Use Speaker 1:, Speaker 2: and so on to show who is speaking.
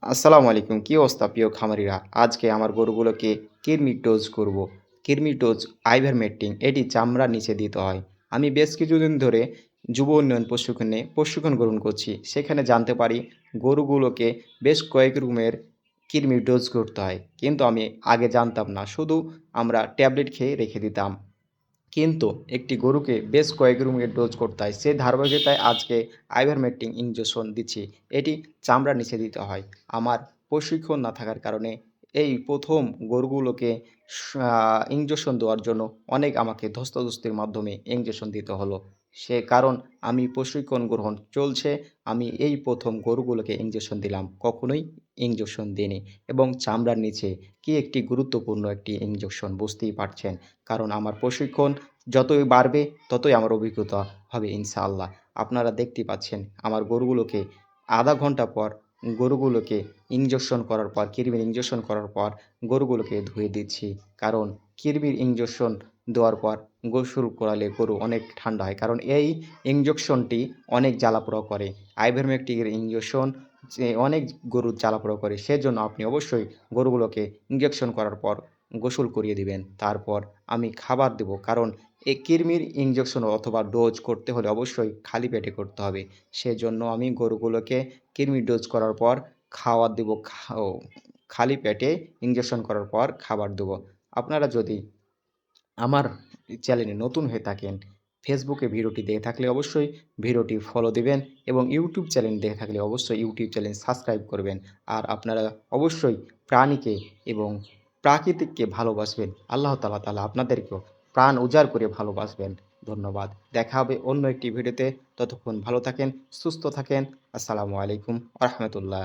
Speaker 1: আসসালামু আলাইকুম। কি অবস্থা প্রিয় খামারিরা? আজকে আমার গরুগুলোকে কৃমির ডোজ করব। কৃমির ডোজ আইভারমেকটিন এটি চামড়ার নিচে দিতে হয়। আমি বেশ কিছুদিন ধরে যুব উন্নয়ন প্রশিক্ষণ গ্রহণ করছি। সেখানে জানতে পারি গরুগুলোকে বেশ কয়েক রকমের কৃমির ডোজ করতে হয়। কিন্তু আমি আগে জানতাম না। শুধু আমরা ট্যাবলেট খেয়ে রেখে দিতাম। কিন্তু একটি গরুকে বেশ কয়েক রকমের ডোজ করতে হয়। সেই ধারাবাহিকতায় আজকে আইভারমেকটিন ইনজেকশন দিচ্ছি। এটি চামড়ার নিচে দিতে হয়। আমার প্রশিক্ষণ না থাকার কারণে এই ১ম গরুগুলোকে ইনজেকশন দেওয়ার জন্য অনেক আমাকে ধস্তাধস্তির মাধ্যমে ইনজেকশন দিতে হলো। সে কারণ আমি প্রশিক্ষণ গ্রহণ চলছে। আমি এই ১ম গরুগুলোকে ইনজেকশন দিলাম। কখনোই ইনজেকশন দিইনি এবং চামড়ার নিচে কি একটি গুরুত্বপূর্ণ একটি ইনজেকশন বুঝতেই পারছেন। কারণ আমার প্রশিক্ষণ যতই বাড়বে ততই আমার অভিজ্ঞতা হবে ইনশাআল্লাহ। আপনারা দেখতেই পাচ্ছেন আমার গরুগুলোকে আধা ঘন্টা পর গরুগুলোকে ইনজেকশন করার পর কৃমির ইনজেকশন করার পর গরুগুলোকে ধুয়ে দিচ্ছি। কারণ কৃমির ইনজেকশন দেওয়ার পর গোসল করালে গরু অনেক ঠান্ডা হয়। কারণ এই ইনজেকশনটি অনেক জ্বালাপোড়া করে। আইভারমেকটিনের ইনজেকশন যে অনেক গরুর জ্বালাপোড়া করে। সেজন্য আপনি অবশ্যই গরুগুলোকে ইনজেকশন করার পর গোসল করিয়ে দিবেন। তারপর আমি খাবার দেব। কারণ এই কৃমির ইনজেকশন অথবা ডোজ করতে হলে অবশ্যই খালি পেটে করতে হবে। সেজন্য আমি গরুগুলোকে কৃমির ডোজ করার পর খাবার দেব। খালি পেটে ইনজেকশন করার পর খাবার দেব। আপনারা যদি আমার চ্যানেলে নতুন হয়ে থাকেন, ফেসবুকে ভিডিওটি দেখে থাকলে অবশ্যই ভিডিওটি ফলো দিবেন এবং ইউটিউব চ্যানেল দেখে থাকলে অবশ্যই ইউটিউব চ্যানেল সাবস্ক্রাইব করবেন। আর আপনারা অবশ্যই প্রাণীকে এবং প্রাকৃতিককে ভালোবাসবেন। আল্লাহ তাআলা আপনাদেরকেও প্রাণ উজাড় করে ভালোবাসবেন। ধন্যবাদ। দেখা হবে অন্য একটি ভিডিওতে। ততক্ষণ ভালো থাকেন, সুস্থ থাকেন। আসসালামু আলাইকুম ওয়া রাহমাতুল্লাহ।